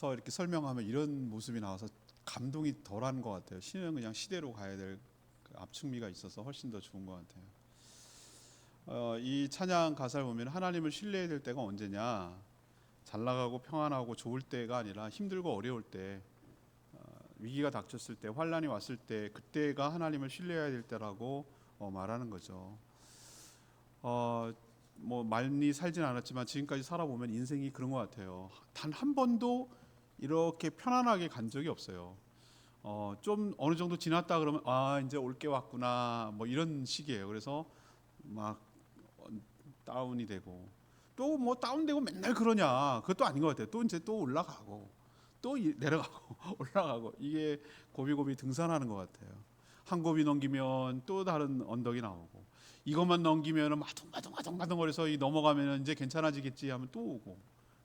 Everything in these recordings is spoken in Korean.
서서 이렇게 설명하면 이런 모습이 나와서 감동이 덜한 것 같아요. 신은 그냥 시대로 가야 될 압축미가 있어서 훨씬 더 좋은 것 같아요. 이 찬양 가사를 보면 하나님을 신뢰해야 될 때가 언제냐? 잘 나가고 평안하고 좋을 때가 아니라 힘들고 어려울 때, 위기가 닥쳤을 때, 환란이 왔을 때, 그때가 하나님을 신뢰해야 될 때라고 말하는 거죠. 뭐 많이 살진 않았지만 지금까지 살아보면 인생이 그런 것 같아요. 단 한 번도 이렇게 편안하게 간 적이 없어요. 좀 어느 정도 지났다 그러면 이제 올 게 왔구나 뭐 이런 식이에요. 그래서 막 다운이 되고 또 뭐 다운되고 맨날 그러냐, 그것도 아닌 것 같아요. 또 이제 또 올라가고 또 내려가고 올라가고, 이게 고비고비 등산하는 것 같아요. 한 고비 넘기면 또 다른 언덕이 나오고, 이것만 넘기면 마둥마둥거려서 넘어가면 이제 괜찮아지겠지 하면 또 오고,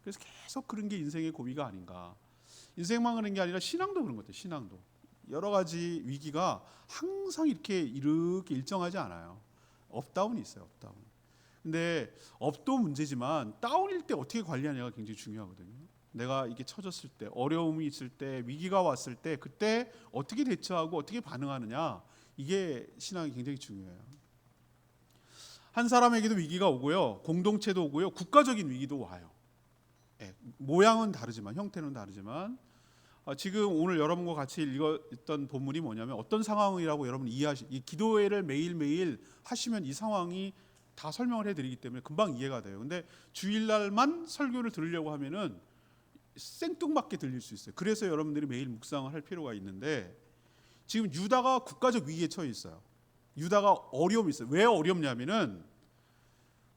그래서 계속 그런 게 인생의 고비가 아닌가. 인생만 그런 게 아니라 신앙도 그런 것 같아요. 신앙도 여러 가지 위기가 항상 이렇게 일정하지 않아요. 업다운이 있어요. 업다운. 근데 업도 문제지만 다운일 때 어떻게 관리하냐가 굉장히 중요하거든요. 내가 이게 처졌을 때, 어려움이 있을 때, 위기가 왔을 때, 그때 어떻게 대처하고 어떻게 반응하느냐, 이게 신앙이 굉장히 중요해요. 한 사람에게도 위기가 오고요, 공동체도 오고요, 국가적인 위기도 와요. 모양은 다르지만, 형태는 다르지만, 지금 오늘 여러분과 같이 읽었던 본문이 뭐냐면 어떤 상황이라고 여러분 이 기도회를 매일매일 하시면 이 상황이 다 설명을 해드리기 때문에 금방 이해가 돼요. 근데 주일날만 설교를 들으려고 하면은 생뚱맞게 들릴 수 있어요. 그래서 여러분들이 매일 묵상을 할 필요가 있는데, 지금 유다가 국가적 위기에 처해 있어요. 유다가 어려움이 있어요. 왜 어렵냐면은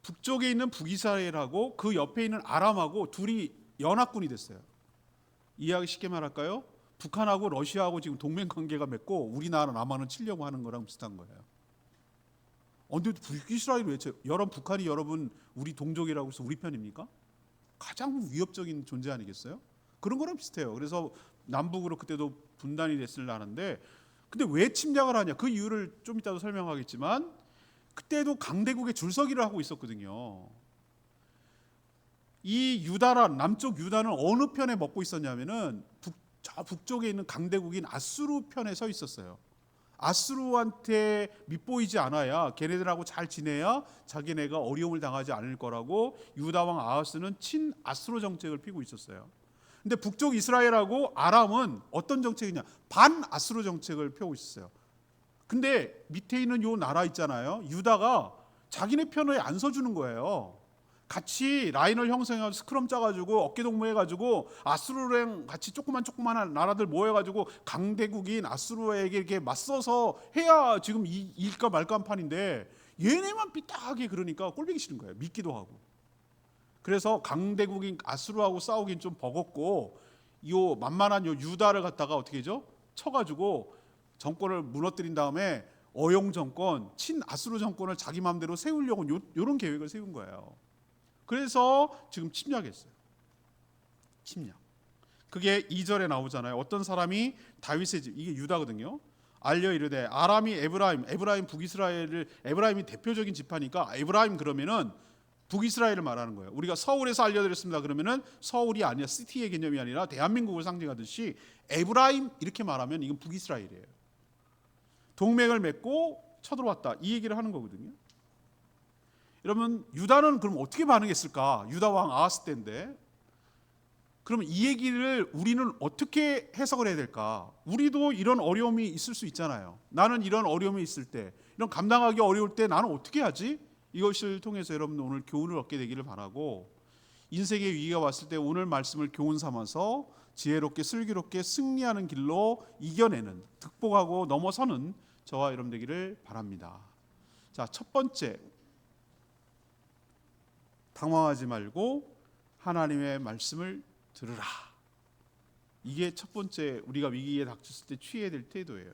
북쪽에 있는 북이스라엘하고 그 옆에 있는 아람하고 둘이 연합군이 됐어요. 이해하기 쉽게 말할까요? 북한하고 러시아하고 지금 동맹 관계가 맺고 우리나라 남한은 치려고 하는 거랑 비슷한 거예요. 근데 북이스라엘이 왜 쳐요? 북한이 여러분 우리 동족이라고 해서 우리 편입니까? 가장 위협적인 존재 아니겠어요? 그런 거랑 비슷해요. 그래서 남북으로 그때도 분단이 됐을라는데, 근데 왜 침략을 하냐? 그 이유를 좀 이따도 설명하겠지만, 그때도 강대국의 줄서기를 하고 있었거든요. 이 유다란 남쪽 유다는 어느 편에 먹고 있었냐면은 저 북쪽에 있는 강대국인 아수르 편에 서 있었어요. 아수르한테 밑보이지 않아야, 걔네들하고 잘 지내야 자기네가 어려움을 당하지 않을 거라고 유다 왕 아하스는 친 아수르 정책을 피고 있었어요. 근데 북쪽 이스라엘하고 아람은 어떤 정책이냐? 반 아수르 정책을 펴고 있었어요. 근데 밑에 있는 요 나라 있잖아요. 유다가 자기네 편에 안 서주는 거예요. 같이 라인을 형성해가지고 스크럼 짜가지고 어깨동무해가지고 아수르랑 같이 조그만한 나라들 모여가지고 강대국인 아수르에게 이렇게 맞서서 해야 지금 일까 말까 한 판인데, 얘네만 삐딱하게 그러니까 꼴보기 싫은 거예요. 믿기도 하고. 그래서 강대국인 아수르하고 싸우긴 좀 버겁고, 요 만만한 요 유다를 갖다가 어떻게 하죠? 쳐가지고 정권을 무너뜨린 다음에 어용 정권, 친 아수르 정권을 자기 마음대로 세우려고 요런 계획을 세운 거예요. 그래서 지금 침략했어요. 침략. 그게 2절에 나오잖아요. 어떤 사람이 다윗의 집, 이게 유다거든요, 알려 이르되 아람이 에브라임 북이스라엘을, 에브라임이 대표적인 지파니까 에브라임 그러면은 북이스라엘을 말하는 거예요. 우리가 서울에서 알려드렸습니다 그러면은 서울이 아니라 시티의 개념이 아니라 대한민국을 상징하듯이 에브라임 이렇게 말하면 이건 북이스라엘이에요. 동맹을 맺고 쳐들어왔다, 이 얘기를 하는 거거든요. 여러분, 유다는 그럼 어떻게 반응했을까? 유다 왕 아하스 때인데, 그러면 이 얘기를 우리는 어떻게 해석을 해야 될까? 우리도 이런 어려움이 있을 수 있잖아요. 나는 이런 어려움이 있을 때, 이런 감당하기 어려울 때 나는 어떻게 하지? 이것을 통해서 여러분 오늘 교훈을 얻게 되기를 바라고, 인생의 위기가 왔을 때 오늘 말씀을 교훈 삼아서 지혜롭게 슬기롭게 승리하는 길로 이겨내는, 극복하고 넘어서는 저와 여러분 되기를 바랍니다. 자, 첫 번째, 당황하지 말고 하나님의 말씀을 들으라. 이게 첫 번째 우리가 위기에 닥쳤을 때 취해야 될 태도예요.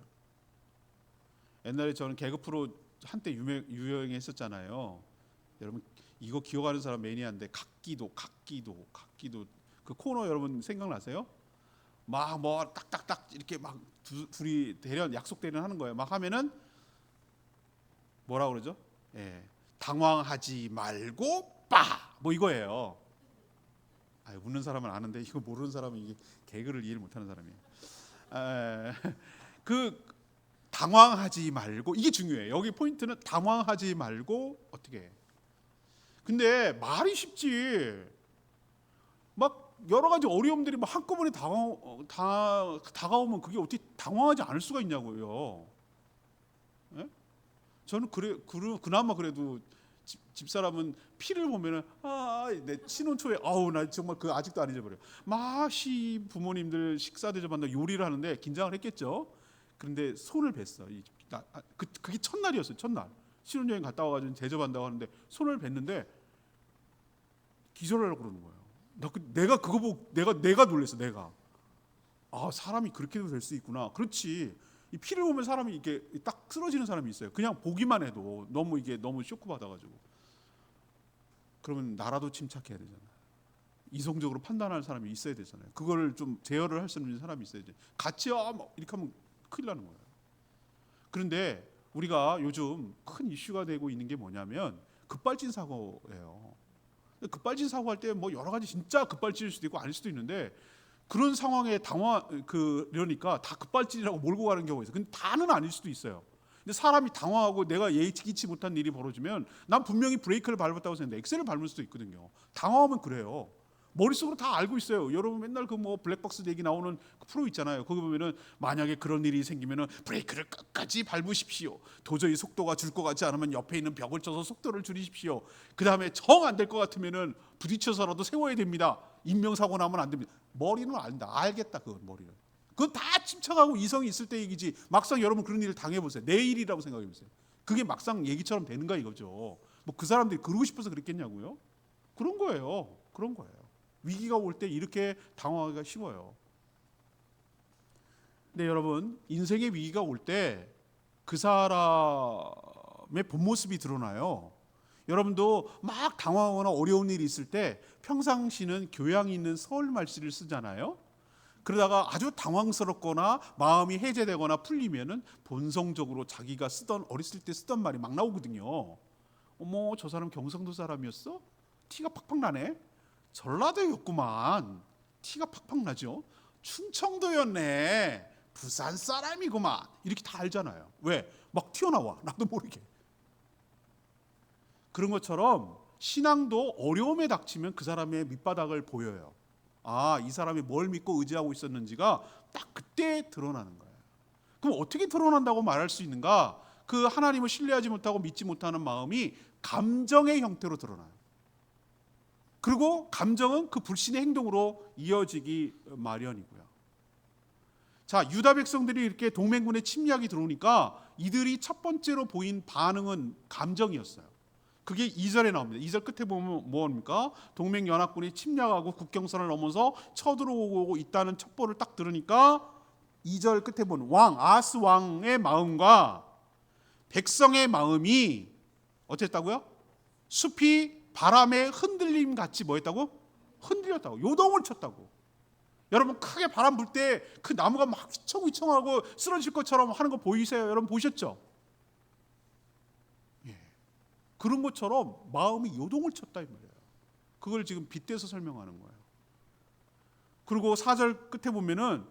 옛날에 저는 개그 프로 한때 유행했었잖아요. 여러분 이거 기억하는 사람 매니아인데, 각기도 그 코너 여러분 생각나세요? 막 뭐 딱딱딱 이렇게 막 둘이 대련 약속 대련 하는 거예요. 막 하면은 뭐라 그러죠? 당황하지 말고 뭐 이거예요. 웃는 사람은 아는데 이거 모르는 사람은 이게 개그를 이해를 못하는 사람이에요. 그 당황하지 말고, 이게 중요해요. 여기 포인트는 당황하지 말고 어떻게 해. 근데 말이 쉽지. 막 여러 가지 어려움들이 막 한꺼번에 다가오면 그게 어떻게 당황하지 않을 수가 있냐고요. 예? 저는 그나마 그래도 집사람은 피를 보면은 내 신혼 초에 나 정말 그 아직도 안 잊어버려요. 막 부모님들 식사 대접한다 요리를 하는데 긴장을 했겠죠. 그런데 손을 뱄어. 그게 첫날이었어요. 첫날 신혼여행 갔다 와가지고 대접한다고 하는데 손을 뱄는데 기절하려고 그러는 거예요. 내가 그거 보고 내가 놀랐어. 내가 사람이 그렇게도 될 수 있구나. 그렇지. 이 피를 보면 사람이 이렇게 딱 쓰러지는 사람이 있어요. 그냥 보기만 해도 너무 쇼크 받아가지고. 그러면 나라도 침착해야 되잖아요. 이성적으로 판단할 사람이 있어야 되잖아요. 그거를 좀 제어를 할 수 있는 사람이 있어야지. 같이 이렇게 하면 큰일 나는 거예요. 그런데 우리가 요즘 큰 이슈가 되고 있는 게 뭐냐면 급발진 사고예요. 급발진 사고할 때 뭐 여러 가지 진짜 급발진일 수도 있고 아닐 수도 있는데 그런 상황에 그러니까 다 급발진이라고 몰고 가는 경우가 있어요. 근데 다는 아닐 수도 있어요. 근데 사람이 당황하고 내가 예기치 못한 일이 벌어지면 난 분명히 브레이크를 밟았다고 생각했는데 엑셀을 밟을 수도 있거든요. 당황하면 그래요. 머릿속으로 다 알고 있어요. 여러분 맨날 그 뭐 블랙박스 얘기 나오는 그 프로 있잖아요. 거기 보면은 만약에 그런 일이 생기면은 브레이크를 끝까지 밟으십시오. 도저히 속도가 줄 것 같지 않으면 옆에 있는 벽을 쳐서 속도를 줄이십시오. 그 다음에 정 안 될 것 같으면은 부딪혀서라도 세워야 됩니다. 인명사고 나면 안 됩니다. 머리는 안다. 알겠다. 그건 머리는. 그건 다 침착하고 이성이 있을 때 얘기지. 막상 여러분 그런 일을 당해보세요. 내 일이라고 생각해보세요. 그게 막상 얘기처럼 되는가 이거죠. 뭐 그 사람들이 그러고 싶어서 그랬겠냐고요? 그런 거예요. 그런 거예요. 위기가 올 때 이렇게 당황하기가 쉬워요. 근데 여러분 인생의 위기가 올 때 그 사람의 본 모습이 드러나요. 여러분도 막 당황하거나 어려운 일이 있을 때 평상시는 교양 있는 서울 말씨를 쓰잖아요. 그러다가 아주 당황스럽거나 마음이 해제되거나 풀리면은 본성적으로 자기가 어렸을 때 쓰던 말이 막 나오거든요. 어머 저 사람 경상도 사람이었어? 티가 팍팍 나네. 전라도였구만. 티가 팍팍 나죠. 충청도였네. 부산 사람이구만. 이렇게 다 알잖아요. 왜? 막 튀어나와. 나도 모르게. 그런 것처럼 신앙도 어려움에 닥치면 그 사람의 밑바닥을 보여요. 이 사람이 뭘 믿고 의지하고 있었는지가 딱 그때 드러나는 거예요. 그럼 어떻게 드러난다고 말할 수 있는가? 그 하나님을 신뢰하지 못하고 믿지 못하는 마음이 감정의 형태로 드러나요. 그리고 감정은 그 불신의 행동으로 이어지기 마련이고요. 자, 유다 백성들이 이렇게 동맹군의 침략이 들어오니까 이들이 첫 번째로 보인 반응은 감정이었어요. 그게 2절에 나옵니다. 2절 끝에 보면 뭐입니까? 동맹연합군이 침략하고 국경선을 넘어서 쳐들어오고 있다는 첩보를 딱 들으니까 2절 끝에 보면 아하스 왕의 마음과 백성의 마음이 어땠다고요? 숲이 바람의 흔들림 같이 뭐했다고? 흔들렸다고. 요동을 쳤다고. 여러분 크게 바람 불 때 그 나무가 막 휘청휘청하고 쓰러질 것처럼 하는 거 보이세요? 여러분 보셨죠? 예. 그런 것처럼 마음이 요동을 쳤다 이 말이에요. 그걸 지금 빗대서 설명하는 거예요. 그리고 4절 끝에 보면은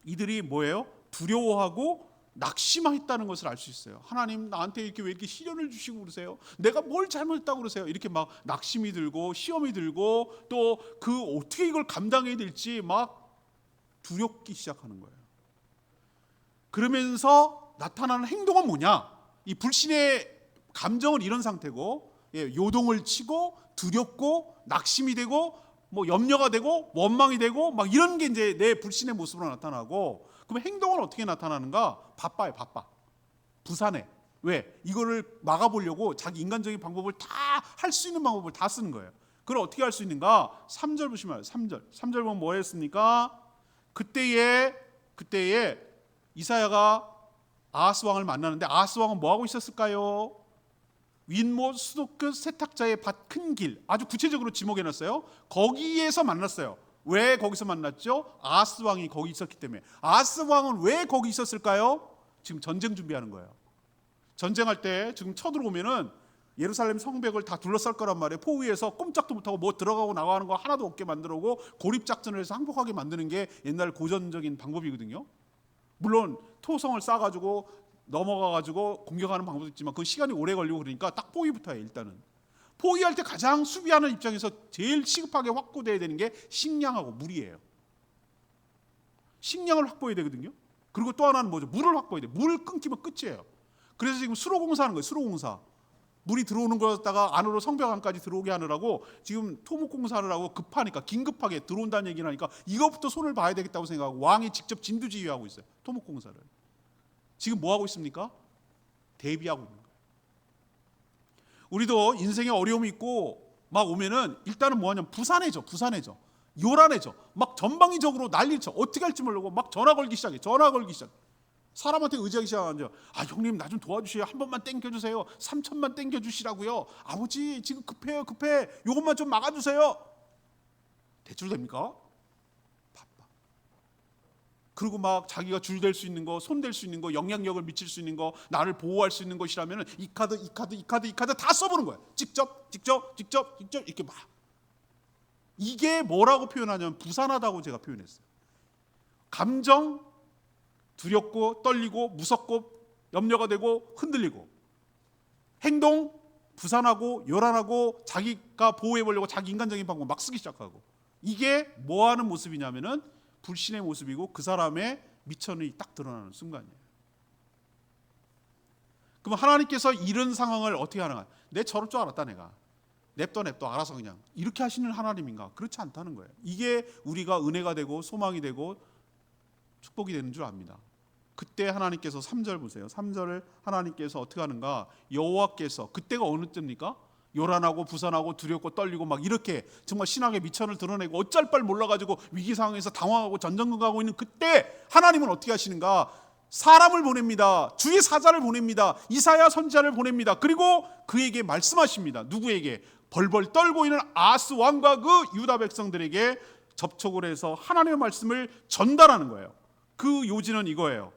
이들이 뭐예요? 두려워하고 낙심했다는 것을 알 수 있어요. 하나님 나한테 왜 이렇게 시련을 주시고 그러세요? 내가 뭘 잘못했다고 그러세요? 이렇게 막 낙심이 들고 시험이 들고 또 그 어떻게 이걸 감당해야 될지 막 두렵기 시작하는 거예요. 그러면서 나타나는 행동은 뭐냐? 이 불신의 감정은 이런 상태고 요동을 치고 두렵고 낙심이 되고 뭐 염려가 되고 원망이 되고 막 이런 게 이제 내 불신의 모습으로 나타나고 그럼 행동은 어떻게 나타나는가? 바빠요, 바빠. 부산해. 왜? 이거를 막아보려고 자기 인간적인 방법을 다 할 수 있는 방법을 다 쓰는 거예요. 그걸 어떻게 할 수 있는가? 3절 보시면 3절 보면 뭐 했습니까? 그때에 이사야가 아하스 왕을 만나는데 아하스 왕은 뭐 하고 있었을까요? 윗못 수도 끝 세탁자의 밭 큰 길, 아주 구체적으로 지목해놨어요. 거기에서 만났어요. 왜 거기서 만났죠? 아하스 왕이 거기 있었기 때문에. 아하스 왕은 왜 거기 있었을까요? 지금 전쟁 준비하는 거예요. 전쟁할 때 지금 쳐들어오면은 예루살렘 성벽을 다 둘러쌀 거란 말이에요. 포위해서 꼼짝도 못하고 뭐 들어가고 나가는 거 하나도 없게 만들고 고립작전을 해서 항복하게 만드는 게 옛날 고전적인 방법이거든요. 물론 토성을 쌓아가지고 넘어가가지고 공격하는 방법도 있지만 그 시간이 오래 걸리고 그러니까 딱 포위부터 해요. 일단은 포위할 때 가장 수비하는 입장에서 제일 시급하게 확보돼야 되는 게 식량하고 물이에요. 식량을 확보해야 되거든요. 그리고 또 하나는 뭐죠? 물을 확보해야 돼요. 물 끊기면 끝이에요. 그래서 지금 수로공사하는 거예요. 수로공사. 물이 들어오는 거였다가 안으로 성벽 안까지 들어오게 하느라고 지금 토목공사를 하고 급하니까 긴급하게 들어온다는 얘기를 하니까 이것부터 손을 봐야 되겠다고 생각하고 왕이 직접 진두지휘하고 있어요. 토목공사를. 지금 뭐 하고 있습니까? 대비하고 있는 거예요. 우리도 인생에 어려움이 있고 막 오면은 일단은 뭐 하냐면 부산해져. 요란해져. 막 전방위적으로 난리를 쳐. 어떻게 할지 모르고 막 전화 걸기 시작해. 사람한테 의지하기 시작하죠. 아 형님 나 좀 도와주세요. 한 번만 땡겨주세요. 3천만 땡겨주시라고요. 아버지 지금 급해. 요것만 좀 막아주세요. 대출 됩니까? 바빠. 그리고 막 자기가 줄 댈 수 있는 거, 손 댈 수 있는 거, 영향력을 미칠 수 있는 거, 나를 보호할 수 있는 것이라면 이 카드 다 써보는 거예요. 직접 이렇게 막. 이게 뭐라고 표현하냐면 부산하다고 제가 표현했어요. 감정 두렵고 떨리고 무섭고 염려가 되고 흔들리고 행동 부산하고 요란하고 자기가 보호해보려고 자기 인간적인 방법 막 쓰기 시작하고 이게 뭐하는 모습이냐면은 불신의 모습이고 그 사람의 미천이 딱 드러나는 순간이에요. 그럼 하나님께서 이런 상황을 어떻게 하는가? 내 저럴 줄 알았다 내가. 냅둬 알아서 그냥 이렇게 하시는 하나님인가? 그렇지 않다는 거예요. 이게 우리가 은혜가 되고 소망이 되고 축복이 되는 줄 압니다. 그때 하나님께서 3절 보세요. 3절을 하나님께서 어떻게 하는가? 여호와께서 그때가 어느 때입니까? 요란하고 부산하고 두렵고 떨리고 막 이렇게 정말 신앙의 미천을 드러내고 어쩔 바를 몰라가지고 위기 상황에서 당황하고 전전긍긍하고 있는 그때 하나님은 어떻게 하시는가? 사람을 보냅니다. 주의 사자를 보냅니다. 이사야 선지자를 보냅니다. 그리고 그에게 말씀하십니다. 누구에게? 벌벌 떨고 있는 아스 왕과 그 유다 백성들에게 접촉을 해서 하나님의 말씀을 전달하는 거예요. 그 요지는 이거예요.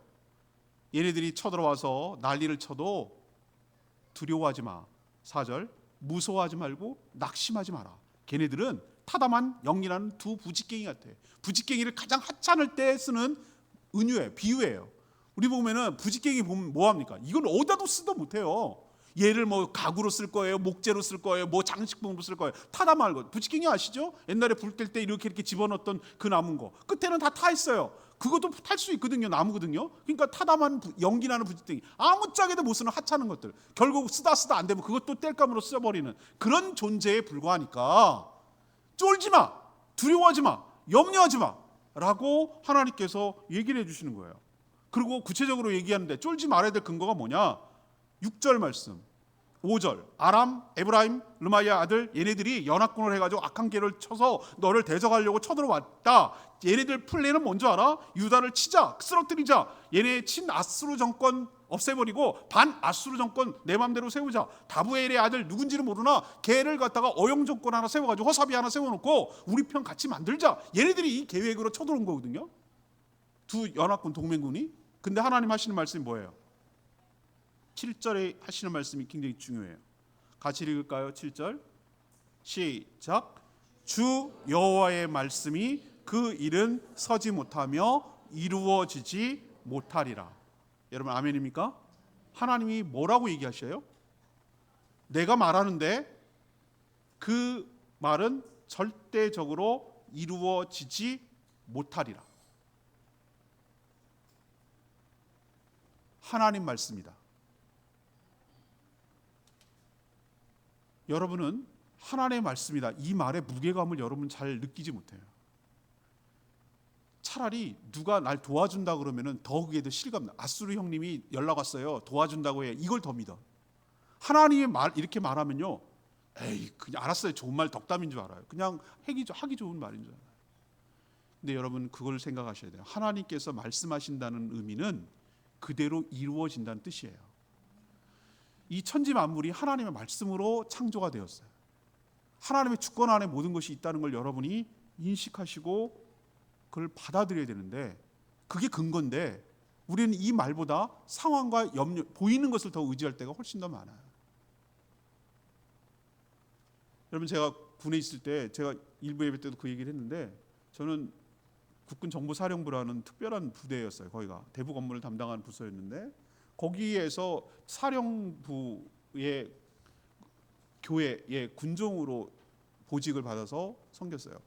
얘네들이 쳐들어와서 난리를 쳐도 두려워하지 마. 4절 무서워하지 말고 낙심하지 마라. 걔네들은 타담한 영리라는 두 부직갱이 같아. 부직갱이를 가장 하찮을 때 쓰는 은유예요. 비유예요. 우리 보면은 부직갱이 보면 뭐 합니까? 이건 어디다도 쓰도 못해요. 얘를 뭐 가구로 쓸 거예요, 목재로 쓸 거예요, 뭐 장식품으로 쓸 거예요. 타다 말고. 부직갱이 아시죠? 옛날에 불 뗄 때 이렇게 집어넣었던 그 남은 거 끝에는 다 타 있어요. 그것도 탈 수 있거든요. 나무거든요. 그러니까 타다만 연기 나는 부직갱이 아무짝에도 못 쓰는 하찮은 것들 결국 쓰다 안 되면 그것도 뗄감으로 써버리는 그런 존재에 불과하니까 쫄지 마, 두려워하지 마, 염려하지 마 라고 하나님께서 얘기를 해주시는 거예요. 그리고 구체적으로 얘기하는데 쫄지 말아야 될 근거가 뭐냐? 6절 말씀 5절 아람, 에브라임, 르마야 아들 얘네들이 연합군을 해가지고 악한 계를 쳐서 너를 대적하려고 쳐들어왔다. 얘네들 플랜은 뭔지 알아? 유다를 치자, 쓰러뜨리자. 얘네 친 아수르 정권 없애버리고 반 아수르 정권 내 맘대로 세우자. 다부엘의 아들 누군지는 모르나 걔를 갖다가 어용 정권 하나 세워가지고 허사비 하나 세워놓고 우리 편 같이 만들자. 얘네들이 이 계획으로 쳐들어온 거거든요. 두 연합군 동맹군이. 근데 하나님 하시는 말씀이 뭐예요? 7절에 하시는 말씀이 굉장히 중요해요. 같이 읽을까요? 7절 시작. 주 여호와의 말씀이 그 일은 서지 못하며 이루어지지 못하리라. 여러분 아멘입니까? 하나님이 뭐라고 얘기하셔요? 내가 말하는데 그 말은 절대적으로 이루어지지 못하리라. 하나님 말씀이다. 여러분은 하나님의 말씀이다. 이 말의 무게감을 여러분 잘 느끼지 못해요. 차라리 누가 날 도와준다 그러면은 더 그게 더 실감 나. 아수르 형님이 연락 왔어요. 도와준다고 해. 이걸 더 믿어. 하나님의 말 이렇게 말하면요. 에이 그냥 알았어요. 좋은 말 덕담인 줄 알아요. 그냥 하기 좋은 말인 줄 알아요. 근데 여러분 그걸 생각하셔야 돼요. 하나님께서 말씀하신다는 의미는 그대로 이루어진다는 뜻이에요. 이 천지 만물이 하나님의 말씀으로 창조가 되었어요. 하나님의 주권 안에 모든 것이 있다는 걸 여러분이 인식하시고 그걸 받아들여야 되는데 그게 근거인데 우리는 이 말보다 상황과 보이는 것을 더 의지할 때가 훨씬 더 많아요. 여러분 제가 군에 있을 때 제가 일부 예배 때도 그 얘기를 했는데 저는 국군정보사령부라는 특별한 부대였어요. 거기가 대북 업무를 담당하는 부서였는데 거기에서 사령부의 교회의 군종으로 보직을 받아서 섬겼어요.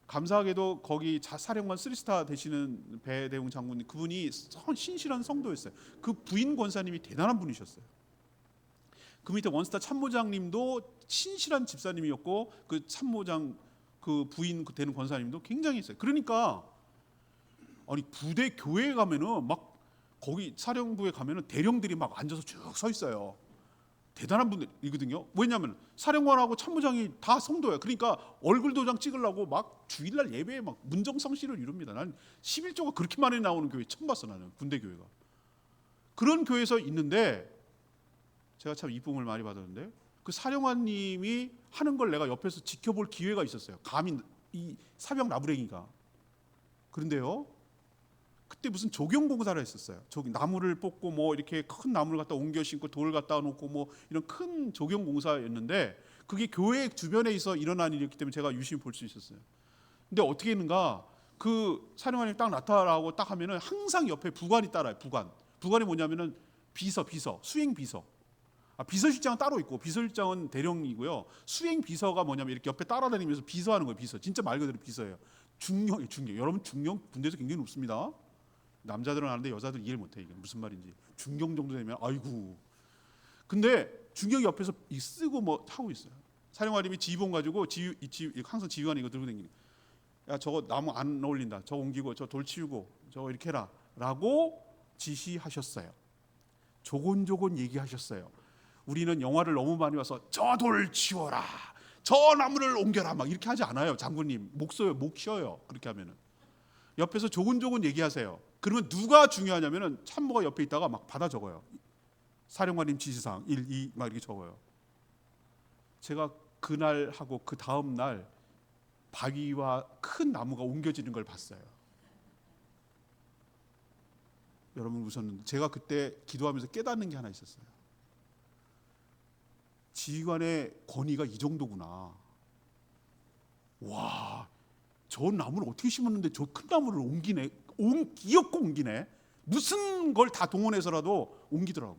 감사하게도 거기 사령관 3스타 되시는 배대웅 장군님 그분이 신실한 성도였어요. 그 부인 권사님이 대단한 분이셨어요. 그 밑에 원스타 참모장님도 신실한 집사님이었고 그 참모장 그 부인 되는 권사님도 굉장히 있어요. 그러니까 아니 부대 교회에 가면은 막 거기 사령부에 가면은 대령들이 막 앉아서 쭉 서 있어요. 대단한 분들이거든요. 왜냐하면 사령관하고 참모장이 다 성도예요. 그러니까 얼굴 도장 찍으려고 막 주일날 예배에 막 문정성시를 이룹니다. 난 11조가 그렇게 많이 나오는 교회 처음 봤어. 나는 군대 교회가 그런 교회에서 있는데 제가 참 이쁨을 많이 받았는데 그 사령관님이 하는 걸 내가 옆에서 지켜볼 기회가 있었어요. 감히 이 사병 나부랭이가. 그런데요 그때 무슨 조경공사를 했었어요. 나무를 뽑고 뭐 이렇게 큰 나무를 갖다 옮겨 심고 돌을 갖다 놓고 뭐 이런 큰 조경공사였는데 그게 교회 주변에 있어 일어난 일이었기 때문에 제가 유심히 볼 수 있었어요. 근데 어떻게 했는가 그 사령관이 딱 나타나고 딱 하면은 항상 옆에 부관이 따라요. 부관이 뭐냐면은 비서 수행 비서. 비서실장은 따로 있고 비서실장은 대령이고요. 수행 비서가 뭐냐면 이렇게 옆에 따라다니면서 비서하는 거예요. 비서. 진짜 말 그대로 비서예요. 중령. 여러분 중령 군대에서 굉장히 높습니다. 남자들은 아는데 여자들 이해를 못해. 이게 무슨 말인지. 중경 정도 되면 아이고. 근데 중경이 옆에서 쓰고 뭐 하고 있어요. 사령관님이 지휘봉 가지고 항상 지휘관이 이거 들고 다니는. 야 저거 나무 안 어울린다. 저거 옮기고 저 돌 치우고 저거 이렇게 해라라고 지시하셨어요. 조곤조곤 얘기하셨어요. 우리는 영화를 너무 많이 봐서 저 돌 치워라, 저 나무를 옮겨라 막 이렇게 하지 않아요. 장군님 목 쉬어요. 그렇게 하면은 옆에서 조곤조곤 얘기하세요. 그러면 누가 중요하냐면은 참모가 옆에 있다가 막 받아 적어요. 사령관님 지시사항 1, 2 막 이렇게 적어요. 제가 그날 하고 그 다음 날 바위와 큰 나무가 옮겨지는 걸 봤어요. 여러분 우선 제가 그때 기도하면서 깨닫는 게 하나 있었어요. 지휘관의 권위가 이 정도구나. 와, 저 나무를 어떻게 심었는데 저 큰 나무를 옮기네. 기어코 옮기네. 무슨 걸 다 동원해서라도 옮기더라고.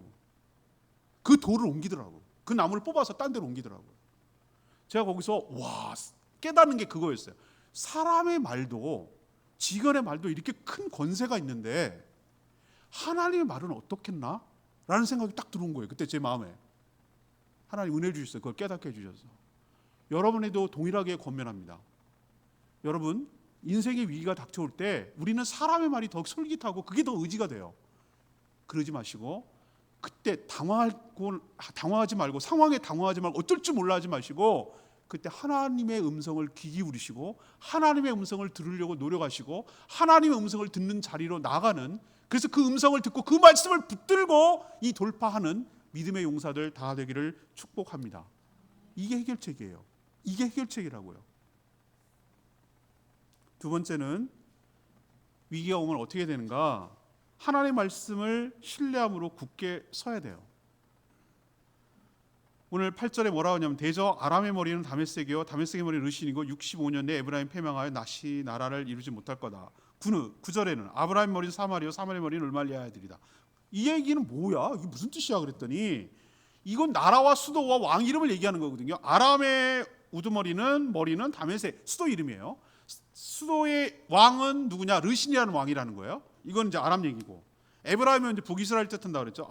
그 돌을 옮기더라고. 그 나무를 뽑아서 딴 데로 옮기더라고. 제가 거기서 와 깨닫는 게 그거였어요. 사람의 말도 지휘관의 말도 이렇게 큰 권세가 있는데 하나님의 말은 어떻겠나? 라는 생각이 딱 들어온 거예요. 그때 제 마음에. 하나님 은혜 주셨어요. 그걸 깨닫게 해주셔서. 여러분에도 동일하게 권면합니다. 여러분 인생의 위기가 닥쳐올 때 우리는 사람의 말이 더 솔깃하고 그게 더 의지가 돼요. 그러지 마시고 그때 당황하지 말고 상황에 당황하지 말고 어쩔 줄 몰라 하지 마시고 그때 하나님의 음성을 귀 기울이시고 하나님의 음성을 들으려고 노력하시고 하나님의 음성을 듣는 자리로 나가는 그래서 그 음성을 듣고 그 말씀을 붙들고 이 돌파하는 믿음의 용사들 다 되기를 축복합니다. 이게 해결책이에요. 이게 해결책이라고요. 두 번째는 위기가 오면 어떻게 되는가? 하나님의 말씀을 신뢰함으로 굳게 서야 돼요. 오늘 8절에 뭐라고 하냐면 대저 아람의 머리는 다메섹이요 다메섹의 머리는 르신이고 65년 내에 에브라임 패망하여 다시 나라를 이루지 못할 거다. 9절에는 아브라함의 머리는 사마리요 사마리아의 머리는 을말리아 아들이다. 이 얘기는 뭐야? 이게 무슨 뜻이야? 그랬더니 이건 나라와 수도와 왕 이름을 얘기하는 거거든요. 아람의 머리는 다메섹 수도 이름이에요. 수도의 왕은 누구냐? 르신이라는 왕이라는 거예요. 이건 이제 아람 얘기고 에브라임은 이제 북이스라엘 뜻한다 그랬죠.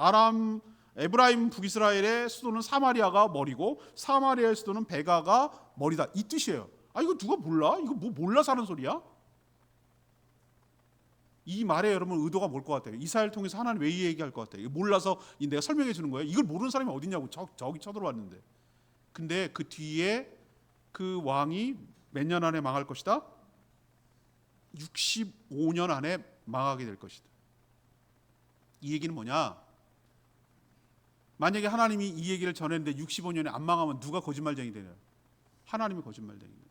에브라임 북이스라엘의 수도는 사마리아가 머리고 사마리아의 수도는 베가가 머리다. 이 뜻이에요. 이거 누가 몰라? 이거 뭐 몰라서 하는 소리야? 이 말에 여러분 의도가 뭘 것 같아요? 이사야를 통해서 하나님 왜 이 얘기할 것 같아요? 몰라서 내가 설명해 주는 거예요. 이걸 모르는 사람이 어딨냐고 저기 쳐들어왔는데. 근데 그 뒤에 그 왕이 몇 년 안에 망할 것이다? 65년 안에 망하게 될 것이다. 이 얘기는 뭐냐? 만약에 하나님이 이 얘기를 전했는데 65년에 안 망하면 누가 거짓말쟁이 되냐? 하나님이 거짓말쟁이입니다.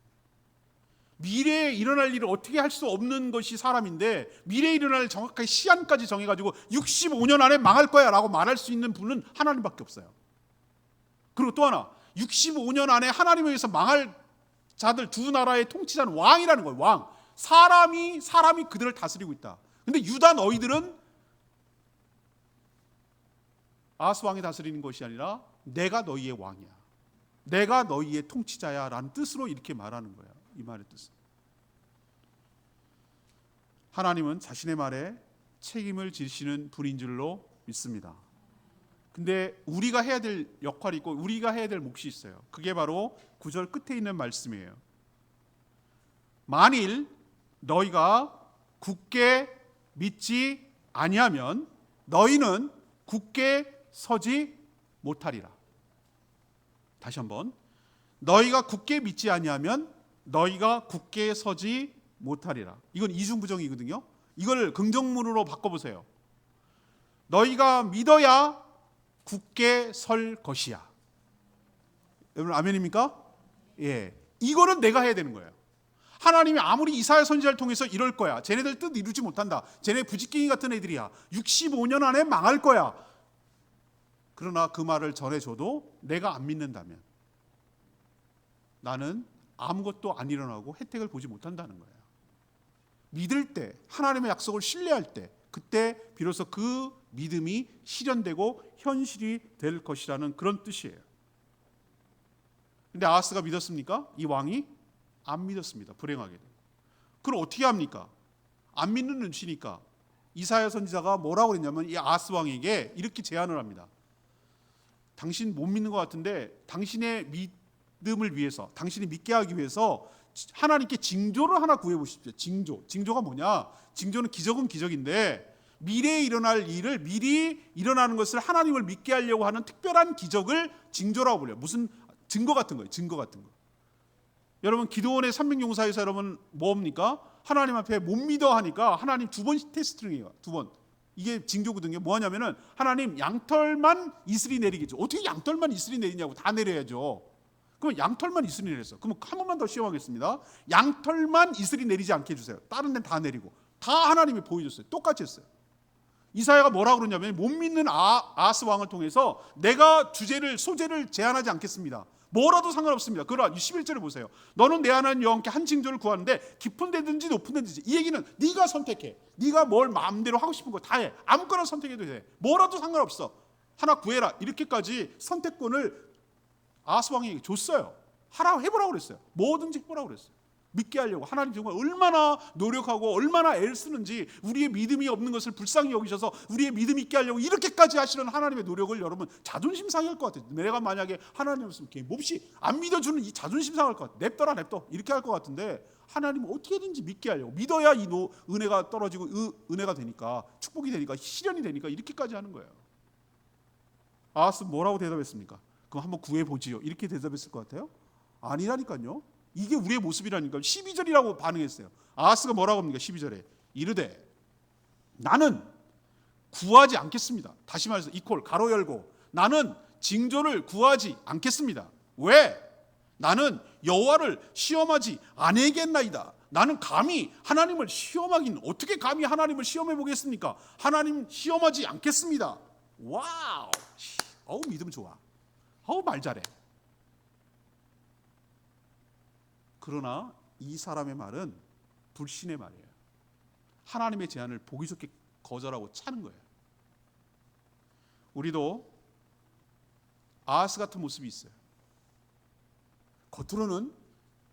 미래에 일어날 일을 어떻게 할 수 없는 것이 사람인데 미래에 일어날 정확하게 시한까지 정해가지고 65년 안에 망할 거야 라고 말할 수 있는 분은 하나님밖에 없어요. 그리고 또 하나 65년 안에 하나님에 의해서 망할 자들 두 나라의 통치자는 왕이라는 거예요. 왕. 사람이 그들을 다스리고 있다. 근데 유다 너희들은 아하스 왕이 다스리는 것이 아니라 내가 너희의 왕이야. 내가 너희의 통치자야 라는 뜻으로 이렇게 말하는 거예요. 이 말의 뜻은. 하나님은 자신의 말에 책임을 지시는 분인 줄로 믿습니다. 근데 우리가 해야 될 역할이 있고 우리가 해야 될 몫이 있어요. 그게 바로 9절 끝에 있는 말씀이에요. 만일 너희가 굳게 믿지 아니하면 너희는 굳게 서지 못하리라. 다시 한번. 너희가 굳게 믿지 아니하면 너희가 굳게 서지 못하리라. 이건 이중부정이거든요. 이걸 긍정문으로 바꿔보세요. 너희가 믿어야 굳게 설 것이야. 여러분 아멘입니까? 예. 이거는 내가 해야 되는 거예요. 하나님이 아무리 이사야 선지자를 통해서 이럴 거야. 쟤네들 뜻 이루지 못한다. 쟤네 부지깽이 같은 애들이야. 65년 안에 망할 거야. 그러나 그 말을 전해줘도 내가 안 믿는다면 나는 아무것도 안 일어나고 혜택을 보지 못한다는 거예요. 믿을 때, 하나님의 약속을 신뢰할 때, 그때 비로소 그 믿음이 실현되고 현실이 될 것이라는 그런 뜻이에요. 근데 아하스가 믿었습니까? 이 왕이 안 믿었습니다. 불행하게도. 그럼 어떻게 합니까? 안 믿는 눈치니까 이사야 선지자가 뭐라고 그랬냐면 이 아하스 왕에게 이렇게 제안을 합니다. 당신 못 믿는 것 같은데 당신의 믿음을 위해서, 당신이 믿게 하기 위해서 하나님께 징조를 하나 구해보십시오. 징조가 뭐냐? 징조는 기적은 기적인데 미래에 일어날 일을 미리 일어나는 것을 하나님을 믿게 하려고 하는 특별한 기적을 징조라고 불려요. 무슨 증거 같은 거예요. 증거 같은 거. 여러분 기드온의 300용사에서 여러분 뭡니까? 하나님 앞에 못 믿어 하니까 하나님 두 번 테스트를 해요. 두 번. 이게 징조거든요. 뭐 하냐면은 하나님 양털만 이슬이 내리겠죠. 어떻게 양털만 이슬이 내리냐고. 다 내려야죠. 그럼 양털만 이슬이 내렸어. 그럼 한 번만 더 시험하겠습니다. 양털만 이슬이 내리지 않게 해주세요. 다른 데는 다 내리고. 다 하나님이 보여줬어요. 똑같이 했어요. 이사야가 뭐라고 그러냐면 못 믿는 아하스 왕을 통해서 내가 소재를 제한하지 않겠습니다. 뭐라도 상관없습니다. 그러나 11절을 보세요. 너는 내 하나님 여호와께 한 징조를 구하는데 깊은 데든지 높은 데든지. 이 얘기는 네가 선택해. 네가 뭘 마음대로 하고 싶은 거 다 해. 아무거나 선택해도 돼. 뭐라도 상관없어. 하나 구해라. 이렇게까지 선택권을 아하스 왕에게 줬어요. 해보라고 그랬어요. 뭐든지 해보라고 그랬어요. 믿게 하려고. 하나님 정말 얼마나 노력하고 얼마나 애를 쓰는지 우리의 믿음이 없는 것을 불쌍히 여기셔서 우리의 믿음 있게 하려고 이렇게까지 하시는 하나님의 노력을 여러분 자존심 상할 것 같아요. 내가 만약에 하나님이었으면 몹시 안 믿어주는 이 자존심 상할 것 같아요. 냅둬 이렇게 할 것 같은데 하나님은 어떻게든지 믿게 하려고. 믿어야 이 은혜가 떨어지고 은혜가 되니까, 축복이 되니까, 실현이 되니까 이렇게까지 하는 거예요. 아하스 뭐라고 대답했습니까? 그럼 한번 구해보지요. 이렇게 대답했을 것 같아요? 아니라니까요. 이게 우리의 모습이라니까. 12절이라고 반응했어요. 아하스가 뭐라고 합니까? 12절에 이르되 나는 구하지 않겠습니다. 다시 말해서 이퀄 가로 열고 나는 징조를 구하지 않겠습니다. 왜? 나는 여호와를 시험하지 아니겠나이다. 나는 감히 하나님을 시험하긴 어떻게 감히 하나님을 시험해 보겠습니까? 하나님 시험하지 않겠습니다. 와우. 어우 믿음 좋아. 어우 말 잘해. 그러나 이 사람의 말은 불신의 말이에요. 하나님의 제안을 보기 좋게 거절하고 차는 거예요. 우리도 아하스 같은 모습이 있어요. 겉으로는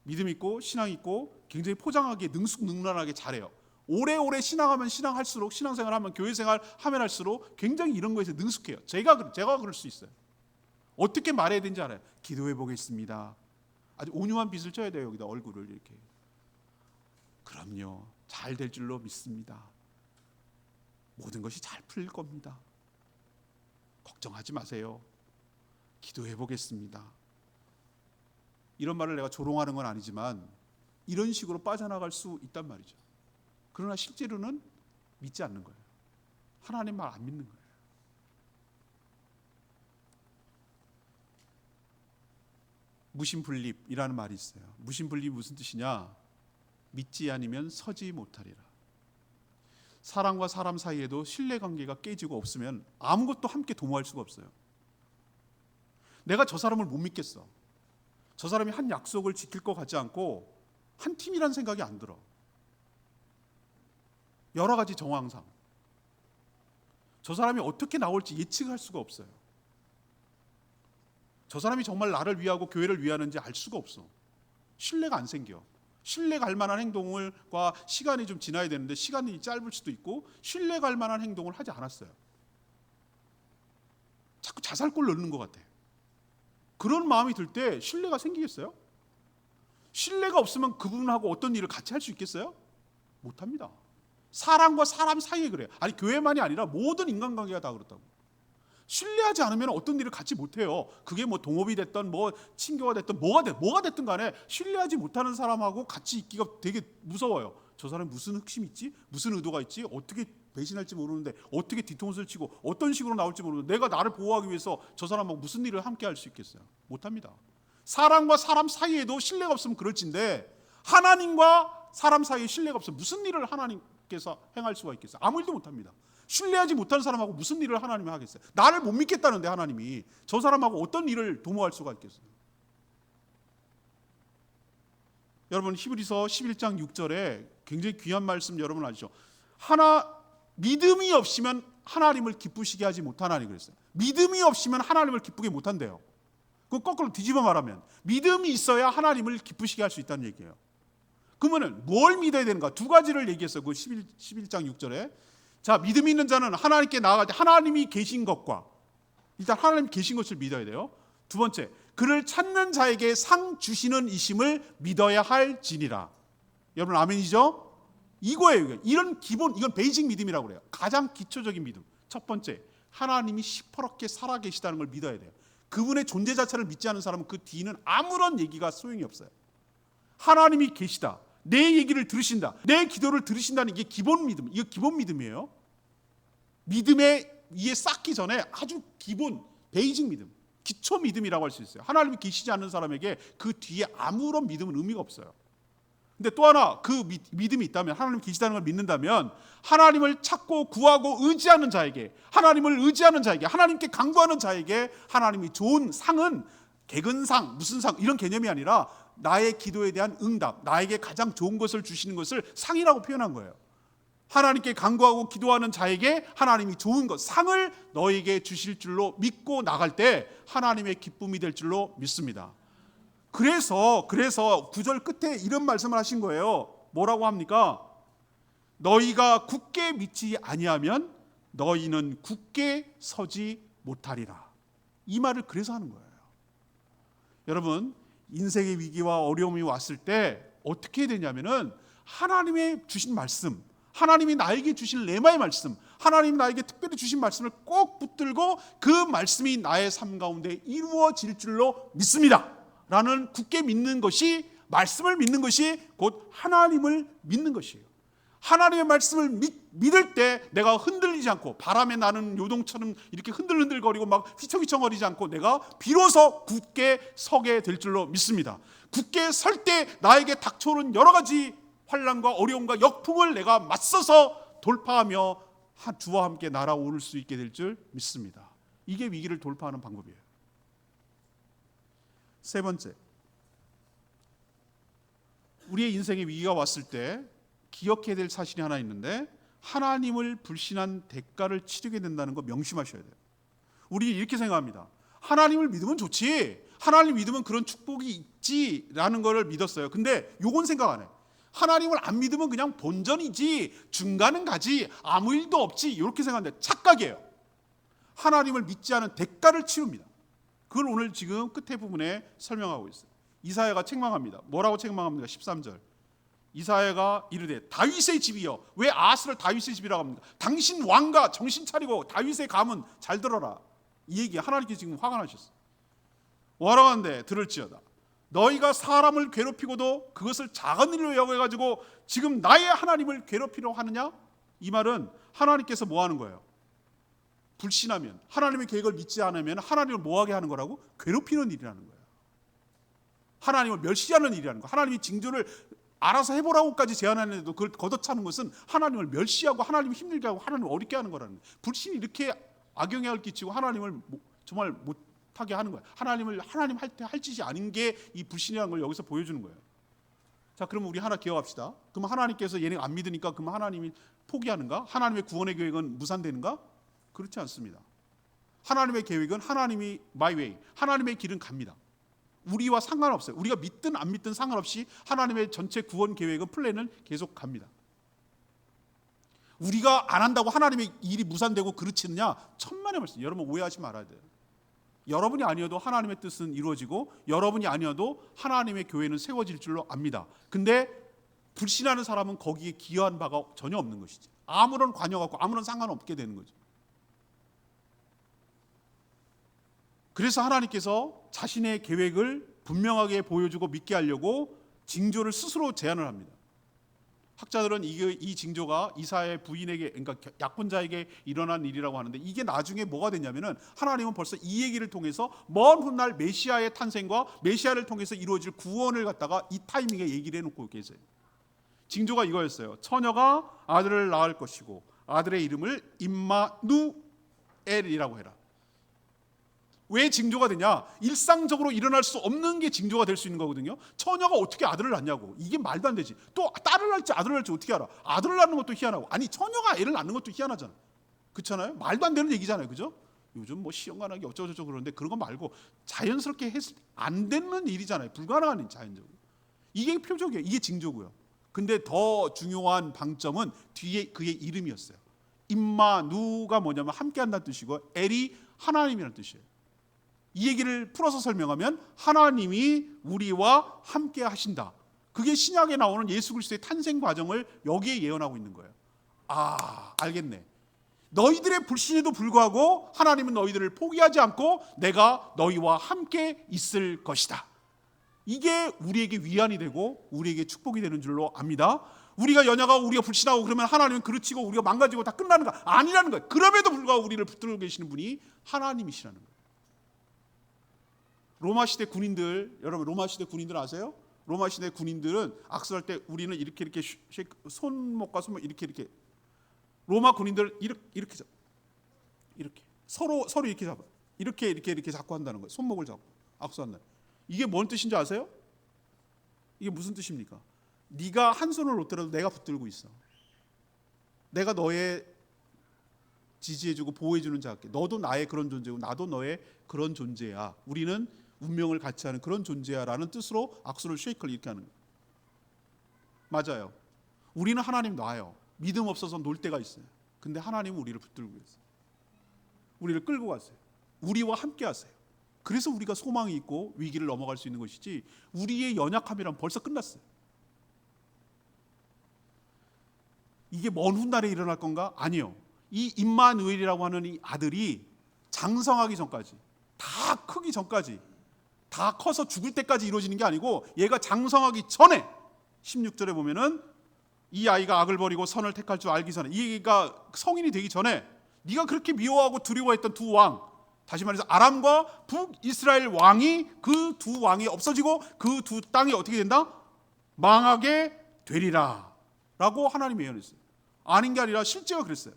믿음 있고 신앙 있고 굉장히 포장하게 능숙능란하게 잘해요. 오래오래 신앙하면 신앙할수록, 신앙생활하면 교회생활 하면 할수록 굉장히 이런 거에서 능숙해요. 제가 그럴 수 있어요. 어떻게 말해야 되는지 알아요. 기도해 보겠습니다. 아주 온유한 빛을 쳐야 돼요. 여기다 얼굴을 이렇게. 그럼요. 잘 될 줄로 믿습니다. 모든 것이 잘 풀릴 겁니다. 걱정하지 마세요. 기도해 보겠습니다. 이런 말을 내가 조롱하는 건 아니지만 이런 식으로 빠져나갈 수 있단 말이죠. 그러나 실제로는 믿지 않는 거예요. 하나님 말 안 믿는 거예요. 무신분립이라는 말이 있어요. 무신분립이 무슨 뜻이냐? 믿지 않으면 서지 못하리라. 사람과 사람 사이에도 신뢰관계가 깨지고 없으면 아무것도 함께 도모할 수가 없어요. 내가 저 사람을 못 믿겠어. 저 사람이 한 약속을 지킬 것 같지 않고 한 팀이란 생각이 안 들어. 여러 가지 정황상 저 사람이 어떻게 나올지 예측할 수가 없어요. 저 사람이 정말 나를 위하고 교회를 위하는지 알 수가 없어. 신뢰가 안 생겨. 신뢰갈 만한 행동과 시간이 좀 지나야 되는데 시간이 짧을 수도 있고 신뢰갈 만한 행동을 하지 않았어요. 자꾸 자살골 넣는 것 같아. 그런 마음이 들 때 신뢰가 생기겠어요? 신뢰가 없으면 그분하고 어떤 일을 같이 할 수 있겠어요? 못합니다. 사람과 사람 사이에 그래요. 아니 교회만이 아니라 모든 인간관계가 다 그렇다고. 신뢰하지 않으면 어떤 일을 같이 못해요. 그게 뭐 동업이 됐든 뭐 친교가 됐든 뭐가 됐든 간에 신뢰하지 못하는 사람하고 같이 있기가 되게 무서워요. 저 사람 무슨 흑심이 있지? 무슨 의도가 있지? 어떻게 배신할지 모르는데 어떻게 뒤통수를 치고 어떤 식으로 나올지 모르는데 내가 나를 보호하기 위해서 저 사람하고 무슨 일을 함께 할 수 있겠어요? 못합니다. 사람과 사람 사이에도 신뢰가 없으면 그럴진데 하나님과 사람 사이에 신뢰가 없으면 무슨 일을 하나님께서 행할 수가 있겠어요? 아무 일도 못합니다. 신뢰하지 못하는 사람하고 무슨 일을 하나님이 하겠어요? 나를 못 믿겠다는데 하나님이 저 사람하고 어떤 일을 도모할 수가 있겠어요? 여러분 히브리서 11장 6절에 굉장히 귀한 말씀 여러분 아시죠? 믿음이 없으면 하나님을 기쁘시게 하지 못하나니 그랬어요. 믿음이 없으면 하나님을 기쁘게 못한대요. 그럼 거꾸로 뒤집어 말하면 믿음이 있어야 하나님을 기쁘시게 할 수 있다는 얘기예요. 그러면 뭘 믿어야 되는가? 두 가지를 얘기했어요. 그 11장 6절에 자 믿음이 있는 자는 하나님께 나아갈 때 하나님이 계신 것과 일단 하나님 계신 것을 믿어야 돼요. 두 번째 그를 찾는 자에게 상 주시는 이심을 믿어야 할지니라. 여러분 아멘이죠? 이거예요. 이런 기본 이건 베이직 믿음이라고 그래요. 가장 기초적인 믿음. 첫 번째 하나님이 시퍼렇게 살아계시다는 걸 믿어야 돼요. 그분의 존재 자체를 믿지 않은 사람은 그 뒤는 아무런 얘기가 소용이 없어요. 하나님이 계시다. 내 얘기를 들으신다. 내 기도를 들으신다는 이게 기본 믿음. 이거 기본 믿음이에요. 믿음에 위에 쌓기 전에 아주 기본 베이직 믿음. 기초 믿음이라고 할 수 있어요. 하나님이 계시지 않는 사람에게 그 뒤에 아무런 믿음은 의미가 없어요. 근데 또 하나 그 믿음이 있다면 하나님 계시다는 걸 믿는다면 하나님을 찾고 구하고 의지하는 자에게 하나님을 의지하는 자에게 하나님께 간구하는 자에게 하나님이 좋은 상은 개근상 무슨 상 이런 개념이 아니라 나의 기도에 대한 응답 나에게 가장 좋은 것을 주시는 것을 상이라고 표현한 거예요. 하나님께 간구하고 기도하는 자에게 하나님이 좋은 것 상을 너에게 주실 줄로 믿고 나갈 때 하나님의 기쁨이 될 줄로 믿습니다. 그래서 9절 끝에 이런 말씀을 하신 거예요. 뭐라고 합니까? 너희가 굳게 믿지 아니하면 너희는 굳게 서지 못하리라. 이 말을 그래서 하는 거예요. 여러분 인생의 위기와 어려움이 왔을 때 어떻게 해야 되냐면은 하나님의 주신 말씀 하나님이 나에게 주신 레마의 말씀 하나님이 나에게 특별히 주신 말씀을 꼭 붙들고 그 말씀이 나의 삶 가운데 이루어질 줄로 믿습니다 라는 굳게 믿는 것이 말씀을 믿는 것이 곧 하나님을 믿는 것이에요. 하나님의 말씀을 믿을 때 내가 흔들리지 않고 바람에 나는 요동처럼 이렇게 흔들흔들거리고 막 휘청휘청거리지 않고 내가 비로소 굳게 서게 될 줄로 믿습니다. 굳게 설 때 나에게 닥쳐오는 여러 가지 환난과 어려움과 역풍을 내가 맞서서 돌파하며 주와 함께 날아오를 수 있게 될 줄 믿습니다. 이게 위기를 돌파하는 방법이에요. 세 번째, 우리의 인생에 위기가 왔을 때 기억해야 될 사실이 하나 있는데 하나님을 불신한 대가를 치르게 된다는 거 명심하셔야 돼요. 우리 이렇게 생각합니다. 하나님을 믿으면 좋지. 하나님 믿으면 그런 축복이 있지라는 거를 믿었어요. 근데 요건 생각 안 해요. 하나님을 안 믿으면 그냥 본전이지 중간은 가지 아무 일도 없지 이렇게 생각하는데 착각이에요. 하나님을 믿지 않은 대가를 치릅니다. 그걸 오늘 지금 끝에 부분에 설명하고 있어요. 이사야가 책망합니다. 뭐라고 책망합니까? 13절. 이사야가 이르되 다윗의 집이여 왜 아하스를 다윗의 집이라고 합니까? 당신 왕가 정신 차리고 다윗의 가문 잘 들어라. 이 얘기 하나님께 지금 화가 나셨어요. 뭐라고 하는데 들을지어다. 너희가 사람을 괴롭히고도 그것을 작은 일로 여겨가지고 지금 나의 하나님을 괴롭히려 하느냐? 이 말은 하나님께서 뭐 하는 거예요? 불신하면 하나님의 계획을 믿지 않으면 하나님을 뭐하게 하는 거라고? 괴롭히는 일이라는 거예요. 하나님을 멸시하는 일이라는 거예요. 하나님이 징조를 알아서 해보라고까지 제안하는데도 그걸 걷어차는 것은 하나님을 멸시하고 하나님을 힘들게 하고 하나님을 어렵게 하는 거라는 거예요. 불신이 이렇게 악영향을 끼치고 하나님을 정말 하게 하는 거예요. 하나님 할 때 할 짓이 아닌 게 이 불신이라는 걸 여기서 보여주는 거예요. 자, 그러면 우리 하나 기억합시다. 그럼 하나님께서 얘네가 안 믿으니까 그럼 하나님이 포기하는가? 하나님의 구원의 계획은 무산되는가? 그렇지 않습니다. 하나님의 계획은 하나님이 my way, 하나님의 길은 갑니다. 우리와 상관없어요. 우리가 믿든 안 믿든 상관없이 하나님의 전체 구원 계획은 플랜은 계속 갑니다. 우리가 안 한다고 하나님의 일이 무산되고 그르치느냐? 천만의 말씀. 여러분 오해하지 말아야 돼요. 여러분이 아니어도 하나님의 뜻은 이루어지고 여러분이 아니어도 하나님의 교회는 세워질 줄로 압니다. 근데 불신하는 사람은 거기에 기여한 바가 전혀 없는 것이지. 아무런 관여가 없고 아무런 상관없게 되는 거죠. 그래서 하나님께서 자신의 계획을 분명하게 보여주고 믿게 하려고 징조를 스스로 제안을 합니다. 학자들은 이 징조가 이사야의 부인에게, 그러니까 약혼자에게 일어난 일이라고 하는데, 이게 나중에 뭐가 됐냐면은 하나님은 벌써 이 얘기를 통해서 먼 훗날 메시아의 탄생과 메시아를 통해서 이루어질 구원을 갖다가 이 타이밍에 얘기를 해놓고 계세요. 징조가 이거였어요. 처녀가 아들을 낳을 것이고 아들의 이름을 임마누엘이라고 해라. 왜 징조가 되냐? 일상적으로 일어날 수 없는 게 징조가 될 수 있는 거거든요. 처녀가 어떻게 아들을 낳냐고. 이게 말도 안 되지. 또 딸을 낳을지 아들을 낳을지 어떻게 알아? 아들을 낳는 것도 희한하고, 아니 처녀가 애를 낳는 것도 희한하잖아. 그렇잖아요? 말도 안 되는 얘기잖아요. 그죠? 요즘 뭐 시험관하기 어쩌고저쩌고 그러는데 그런 거 말고 자연스럽게 안 되는 일이잖아요. 불가능한 일, 자연적으로. 이게 표적이에요. 이게 징조고요. 근데 더 중요한 방점은 뒤에 그의 이름이었어요. 임마누가 뭐냐면 함께한다는 뜻이고 엘이 하나님이라는 뜻이에요. 이 얘기를 풀어서 설명하면 하나님이 우리와 함께 하신다. 그게 신약에 나오는 예수 그리스도의 탄생 과정을 여기에 예언하고 있는 거예요. 아, 알겠네. 너희들의 불신에도 불구하고 하나님은 너희들을 포기하지 않고 내가 너희와 함께 있을 것이다. 이게 우리에게 위안이 되고 우리에게 축복이 되는 줄로 압니다. 우리가 연약하고 우리가 불신하고 그러면 하나님은 그르치고 우리가 망가지고 다 끝나는 거 아니라는 거예요. 그럼에도 불구하고 우리를 붙들고 계시는 분이 하나님이시라는 거예요. 로마 시대 군인들, 여러분 로마 시대 군인들 아세요? 로마 시대 군인들은 악수할 때 우리는 이렇게 손목과 손목 이렇게 로마 군인들 이렇게 잡아. 이렇게 서로 이렇게 잡아. 이렇게 잡고 한다는 거예요. 손목을 잡고 악수한다. 이게 뭔 뜻인지 아세요? 이게 무슨 뜻입니까? 네가 한 손을 놓더라도 내가 붙들고 있어. 내가 너의 지지해주고 보호해주는 자께, 너도 나의 그런 존재고 나도 너의 그런 존재야. 우리는 운명을 같이 하는 그런 존재야 라는 뜻으로 악수를 쉐이크를 이렇게 하는 거예요. 맞아요. 우리는 하나님 놔요. 믿음 없어서 놀 때가 있어요. 근데 하나님은 우리를 붙들고 계세요. 우리를 끌고 가세요. 우리와 함께 하세요. 그래서 우리가 소망이 있고 위기를 넘어갈 수 있는 것이지, 우리의 연약함이란 벌써 끝났어요. 이게 먼 훗날에 일어날 건가? 아니요. 이 임마누엘이라고 하는 이 아들이 장성하기 전까지, 다 크기 전까지, 다 커서 죽을 때까지 이루어지는 게 아니고 얘가 장성하기 전에 16절에 보면은 이 아이가 악을 버리고 선을 택할 줄 알기 전에, 이 애가 성인이 되기 전에 네가 그렇게 미워하고 두려워했던 두 왕, 다시 말해서 아람과 북이스라엘 왕이, 그 두 왕이 없어지고 그 두 땅이 어떻게 된다? 망하게 되리라 라고 하나님이 예언했어요. 아닌 게 아니라 실제가 그랬어요.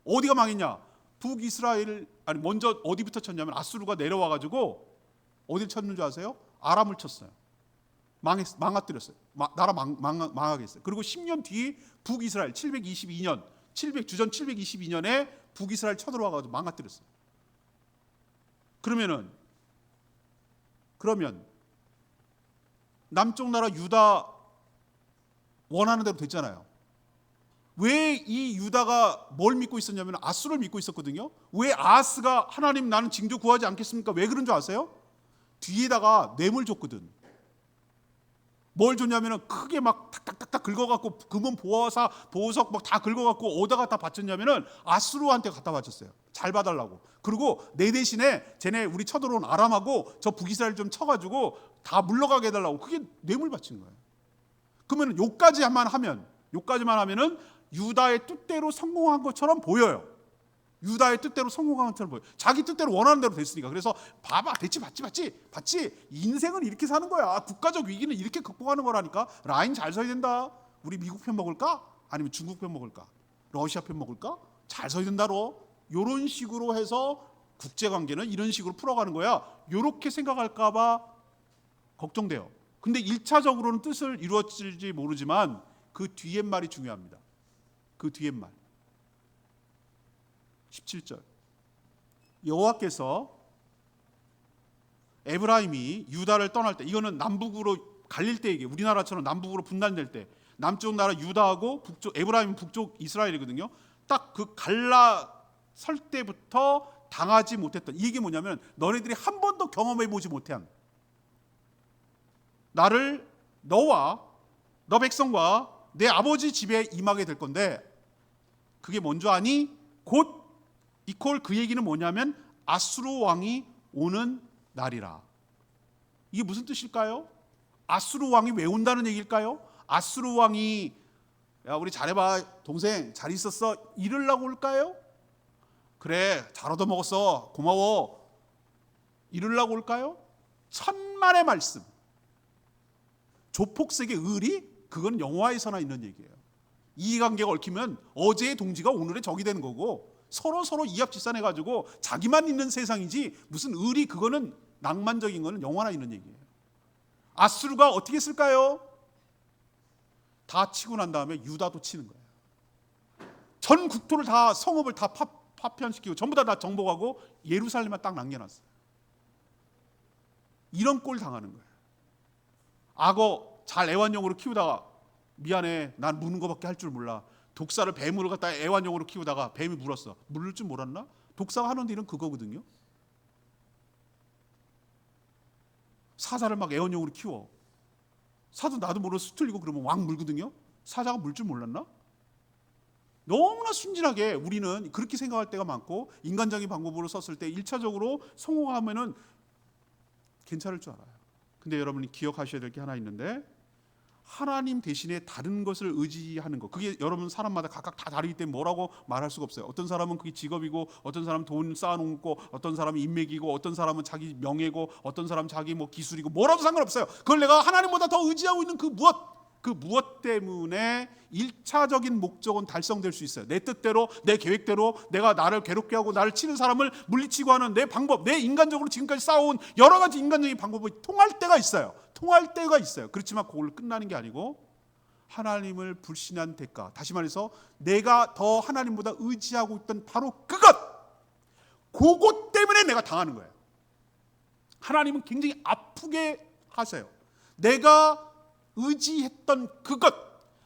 어디가 망했냐? 북이스라엘, 아니 먼저 어디부터 쳤냐면 아수르가 내려와가지고 어디를 쳤는 줄 아세요? 아람을 쳤어요. 망가뜨렸어요. 나라 망하게 했어요. 그리고 10년 뒤에 북이스라엘 722년, 주전 722년에 북이스라엘 쳐들어와가지고 망가뜨렸어요. 그러면 남쪽 나라 유다 원하는 대로 됐잖아요. 왜 이 유다가 뭘 믿고 있었냐면 아수를 믿고 있었거든요. 왜 아하스가 하나님 나는 징조 구하지 않겠습니까? 왜 그런 줄 아세요? 뒤에다가 뇌물 줬거든. 뭘 줬냐면은 크게 막 탁탁탁탁 긁어갖고 금은 보석 막 다 긁어갖고 어디다가 다 바쳤냐면은 아수르한테 갖다 바쳤어요. 잘 봐달라고. 그리고 내 대신에 쟤네 우리 쳐들어온 아람하고 저 북이스라엘 좀 쳐가지고 다 물러가게 해달라고. 그게 뇌물 바친 거예요. 그러면 요까지만 하면은 유다의 뜻대로 성공한 것처럼 보여요. 유다의 뜻대로 성공한 것처럼 보여요. 자기 뜻대로 원하는 대로 됐으니까. 그래서 봐봐, 대치 받지. 인생은 이렇게 사는 거야. 국가적 위기는 이렇게 극복하는 거라니까. 라인 잘 서야 된다. 우리 미국 편 먹을까? 아니면 중국 편 먹을까? 러시아 편 먹을까? 잘 서야 된다로. 이런 식으로 해서 국제관계는 이런 식으로 풀어가는 거야. 이렇게 생각할까 봐 걱정돼요. 근데 1차적으로는 뜻을 이루어질지 모르지만 그 뒤에 말이 중요합니다. 그 뒤에 말. 17절. 여호와께서 에브라임이 유다를 떠날 때, 이거는 남북으로 갈릴 때 얘기예요. 우리나라처럼 남북으로 분단될 때, 남쪽 나라 유다하고 북쪽 에브라임은 북쪽 이스라엘이거든요. 딱 그 갈라설 때부터 당하지 못했던, 이게 뭐냐면 너네들이 한 번도 경험해 보지 못한, 나를 너와 너 백성과 내 아버지 집에 임하게 될 건데, 그게 뭔지 아니? 곧 이퀄 그 얘기는 뭐냐면 아수르 왕이 오는 날이라. 이게 무슨 뜻일까요? 아수르 왕이 왜 온다는 얘기일까요? 아수르 왕이 야 우리 잘해봐 동생 잘 있었어 이러려고 올까요? 그래 잘 얻어먹었어 고마워 이러려고 올까요? 천만의 말씀, 조폭색의 의리, 그건 영화에서나 있는 얘기예요. 이해관계가 얽히면 어제의 동지가 오늘의 적이 되는 거고, 서로 이합집산해가지고 자기만 있는 세상이지 무슨 의리, 그거는 낭만적인 거는 영화나 있는 얘기예요. 아수르가 어떻게 했을까요? 다 치고 난 다음에 유다도 치는 거예요. 전 국토를 다, 성읍을 다 파편시키고 전부 다 정복하고 예루살렘만 딱 남겨놨어요. 이런 꼴 당하는 거예요. 악어 잘 애완용으로 키우다가 미안해 난 무는 거밖에 할 줄 몰라, 독사를 뱀으로 갖다가 애완용으로 키우다가 뱀이 물었어. 물을 줄 몰랐나? 독사가 하는 일은 그거거든요. 사자를 막 애완용으로 키워. 사도 나도 모르고 수틀리고 그러면 왕 물거든요. 사자가 물 줄 몰랐나? 너무나 순진하게 우리는 그렇게 생각할 때가 많고, 인간적인 방법으로 썼을 때 1차적으로 성공하면은 괜찮을 줄 알아요. 근데 여러분이 기억하셔야 될 게 하나 있는데, 하나님 대신에 다른 것을 의지하는 것, 그게 여러분 사람마다 각각 다 다르기 때문에 뭐라고 말할 수가 없어요. 어떤 사람은 그게 직업이고, 어떤 사람은 돈 쌓아놓은 거, 어떤 사람은 인맥이고, 어떤 사람은 자기 명예고, 어떤 사람은 자기 뭐 기술이고, 뭐라도 상관없어요. 그걸 내가 하나님보다 더 의지하고 있는 그 무엇 때문에 1차적인 목적은 달성될 수 있어요. 내 뜻대로, 내 계획대로 내가 나를 괴롭게 하고 나를 치는 사람을 물리치고 하는 내 방법, 내 인간적으로 지금까지 쌓아온 여러 가지 인간적인 방법이 통할 때가 있어요. 그렇지만 그걸로 끝나는 게 아니고, 하나님을 불신한 대가, 다시 말해서 내가 더 하나님보다 의지하고 있던 바로 그것 때문에 내가 당하는 거예요. 하나님은 굉장히 아프게 하세요. 내가 의지했던 그것,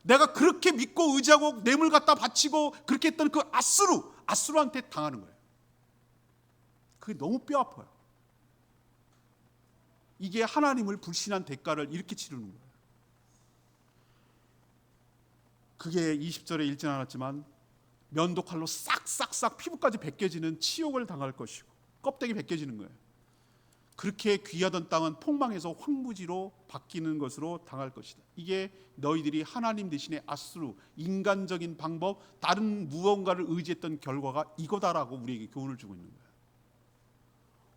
내가 그렇게 믿고 의지하고 뇌물 갖다 바치고 그렇게 했던 그 아수르한테 당하는 거예요. 그게 너무 뼈 아파요. 이게 하나님을 불신한 대가를 이렇게 치르는 거예요. 그게 20절에 읽진 않았지만 면도칼로 싹싹싹 피부까지 벗겨지는 치욕을 당할 것이고, 껍데기 벗겨지는 거예요. 그렇게 귀하던 땅은 폭망해서 황무지로 바뀌는 것으로 당할 것이다. 이게 너희들이 하나님 대신에 아수르, 인간적인 방법, 다른 무언가를 의지했던 결과가 이거다라고 우리에게 교훈을 주고 있는 거예요.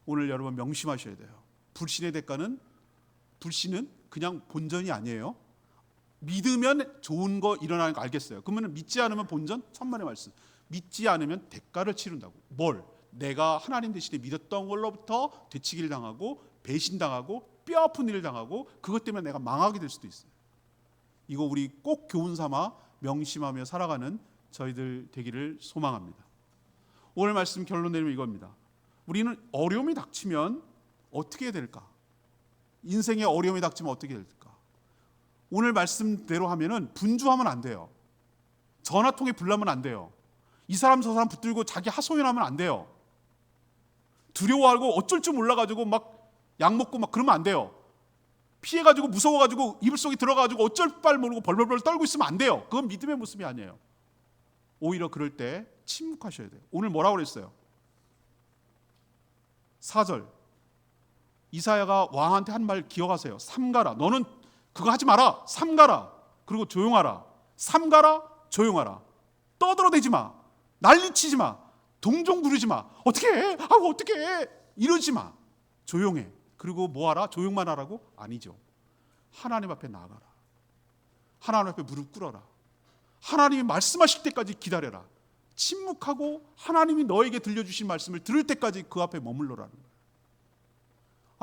오늘 여러분 명심하셔야 돼요. 불신의 대가는, 불신은 그냥 본전이 아니에요. 믿으면 좋은 거 일어나는 거 알겠어요. 그러면 믿지 않으면 본전? 천만의 말씀. 믿지 않으면 대가를 치른다고. 뭘? 내가 하나님 대신에 믿었던 걸로부터 되치기를 당하고, 배신당하고, 뼈 아픈 일을 당하고, 그것 때문에 내가 망하게 될 수도 있어요. 이거 우리 꼭 교훈 삼아 명심하며 살아가는 저희들 되기를 소망합니다. 오늘 말씀 결론 내리면 이겁니다. 우리는 어려움이 닥치면 어떻게 해야 될까? 인생에 어려움이 닥치면 어떻게 해야 될까? 오늘 말씀대로 하면은 분주하면 안 돼요. 전화통에 불나면 안 돼요. 이 사람 저 사람 붙들고 자기 하소연하면 안 돼요. 두려워하고 어쩔 줄 몰라가지고 막 약 먹고 막 그러면 안 돼요. 피해가지고 무서워가지고 이불 속에 들어가가지고 어쩔 바를 모르고 벌벌벌 떨고 있으면 안 돼요. 그건 믿음의 모습이 아니에요. 오히려 그럴 때 침묵하셔야 돼요. 오늘 뭐라고 그랬어요? 4절 이사야가 왕한테 한 말 기억하세요. 삼가라. 너는 그거 하지 마라. 삼가라. 그리고 조용하라. 삼가라. 조용하라. 떠들어대지 마. 난리치지 마. 동종 부르지 마. 어떻게 해? 어떻게 해? 이러지 마. 조용해. 그리고 뭐하라? 조용만 하라고? 아니죠. 하나님 앞에 나아가라. 하나님 앞에 무릎 꿇어라. 하나님이 말씀하실 때까지 기다려라. 침묵하고 하나님이 너에게 들려주신 말씀을 들을 때까지 그 앞에 머물러라는 거예요.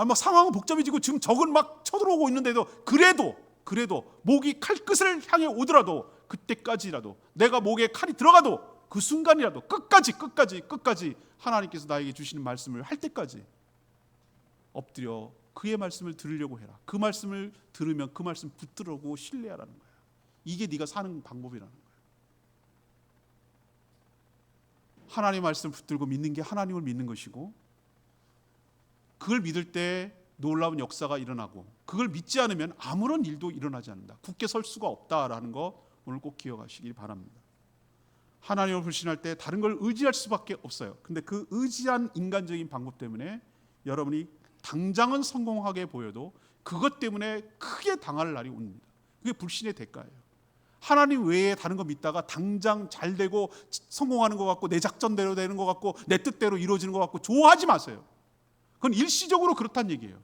막 상황은 복잡해지고 지금 적은 막 쳐들어오고 있는데도 그래도 목이 칼끝을 향해 오더라도 그때까지라도 내가 목에 칼이 들어가도 그 순간이라도 끝까지 하나님께서 나에게 주시는 말씀을 할 때까지 엎드려 그의 말씀을 들으려고 해라. 그 말씀을 들으면 그 말씀 붙들고 신뢰하라는 거예요. 이게 네가 사는 방법이라는 거예요. 하나님의 말씀을 붙들고 믿는 게 하나님을 믿는 것이고, 그걸 믿을 때 놀라운 역사가 일어나고, 그걸 믿지 않으면 아무런 일도 일어나지 않는다. 굳게 설 수가 없다라는 거 오늘 꼭 기억하시길 바랍니다. 하나님을 불신할 때 다른 걸 의지할 수밖에 없어요. 근데 그 의지한 인간적인 방법 때문에 여러분이 당장은 성공하게 보여도 그것 때문에 크게 당할 날이 옵니다. 그게 불신의 대가예요. 하나님 외에 다른 거 믿다가 당장 잘 되고 성공하는 것 같고 내 작전대로 되는 것 같고 내 뜻대로 이루어지는 것 같고 좋아하지 마세요. 그건 일시적으로 그렇다는 얘기예요.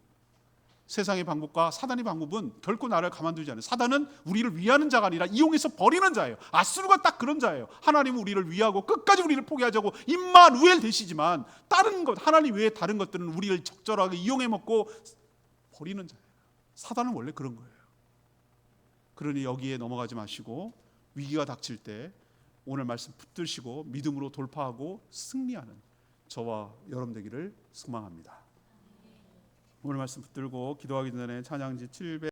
세상의 방법과 사단의 방법은 결코 나를 가만두지 않아요. 사단은 우리를 위하는 자가 아니라 이용해서 버리는 자예요. 아수르가 딱 그런 자예요. 하나님은 우리를 위하고 끝까지 우리를 포기하자고 임마누엘 되시지만 다른 것, 하나님 외에 다른 것들은 우리를 적절하게 이용해 먹고 버리는 자예요. 사단은 원래 그런 거예요. 그러니 여기에 넘어가지 마시고 위기가 닥칠 때 오늘 말씀 붙드시고 믿음으로 돌파하고 승리하는 저와 여러분 되기를 소망합니다. 오늘 말씀 붙들고 기도하기 전에 찬양지 700